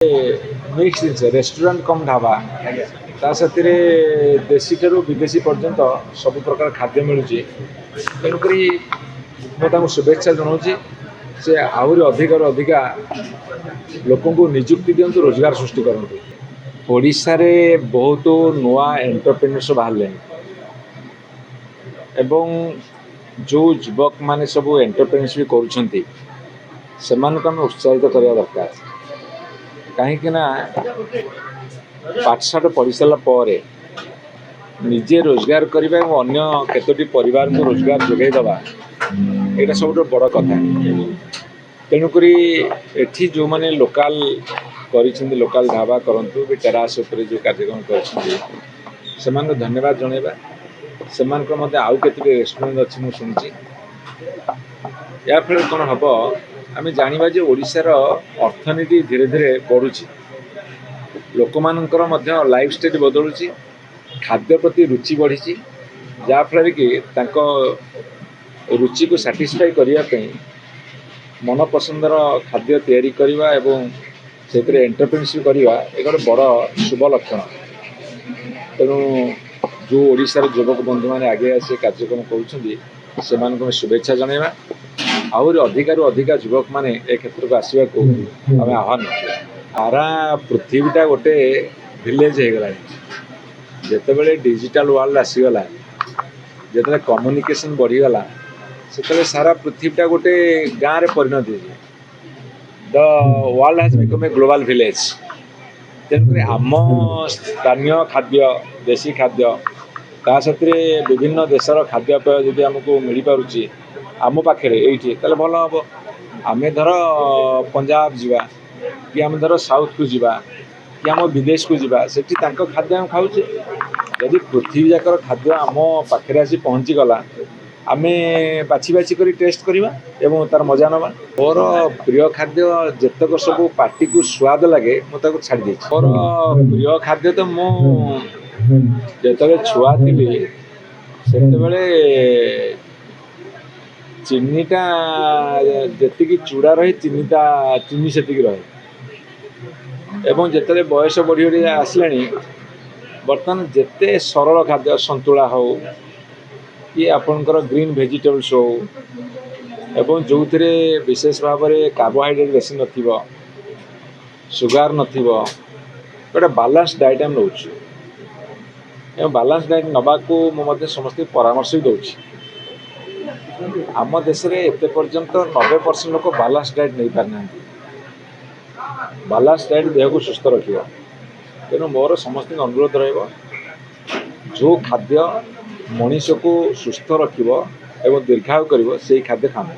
Mix जिन restaurant cum dhaba ता साथी देशी ठू विदेशी पर्यंत सब प्रकार खाद्य मिलूँ तेणुक मुझे शुभेच्छा जनाऊँ से आहरी अधिक अधिका लोक निजुक्ति दिंतु रोजगार सृष्टि करूँ। ओडिशा रे बहुत नुआ एंटरप्रेन्योरशिप बाहर एवं जो युवक माने सब एंटरप्रेन्योरशिप करुछंती सेमानक आम उत्साहित करवा दरकार कहीं पाठशाठ पढ़ी सारापर निजे रोजगार करने और अन्य केतोटी परिवार को रोजगार जोगेदवा यहाँ सब बड़ कथा। तेणुक एठी जो माने लोकाल लोकाल ढाबा करूँ टेरास जो कार्यक्रम कर धन्यवाद जनइबा से आउ केतोटी रेस्टोरेंट अच्छी मुझे शुणी या फल कौन हम आम जाना जे ओडिशार अर्थनीति धीरे धीरे बढ़ुची लोक मानकर लाइफ स्टाइल बदलुची खाद्य प्रति रुचि बढ़ी जहाँफल कि रुचि को साटिस्फाई करने मन पसंदर खाद्य तैयारी करवा एवं से एंटरप्रेन्योरशिप करवा एक बड़ शुभ लक्षण। तेणु जो ओडिशार युवक बंधु मैंने आगे आसी कार्यक्रम कर शुभेच्छा जनइबा आहरी अधिकारु अधिका युवक मैंने ए क्षेत्र को आसवा को आम आह्वान सारा पृथ्वीटा गोटे विलेज हो गला जिते डिजिटल वर्ल्ड आसीगला जिते कम्युनिकेशन बढ़ीगला से सारा पृथ्वीटा गोटे गाँव में परिणत हो the world has become a global village. तेणुक आम स्थानीय खाद्य देशी खाद्य ता साथी विभिन्न देशर खाद्यपेय जब आमको मिल पारुची आम पाखे ये भल हम आम धर पंजाब जावा कि आम धर साउथ को जावा कि आम विदेश को जावा से खाद्य आम खाऊे यदि पृथ्वी जाकर खाद्य आम पाखे आसी पहुँची गला आम बाछी बाछी कर टेस्ट करवा एवं तार मजा नवा। मोर प्रिय खाद्य जितक सब पार्टी को स्वाद लगे मुझे छाड़ दी मोर प्रिय खाद्य तो मुझे छुआ थी से चीनीटा जी चूड़ा रही चीनी से रहे एवं जिते बयस बढ़ी बढ़ी आसलानी बर्तमान जिते सरल खाद्य संतुला हो कि आपणकर ग्रीन वेजिटेबल्स हो एवं जो विशेष भाव में कार्बोहाइड्रेट बेसी न सुगार न गोटे बालांस डाइट आम नौ बालांस डाइट नवाको मुझे समस्त परामर्श भी दूसरी आम देश में एत पर्यंत 90% लोक बालांस डाइट नहीं पारना बालांस डाइट देह को सुस्थ रखा तेणु मोर समस्त अनुरोध रो खाद्य मनीष को सुस्थ रखिब एवं दीर्घायु कर खाद्य खाना।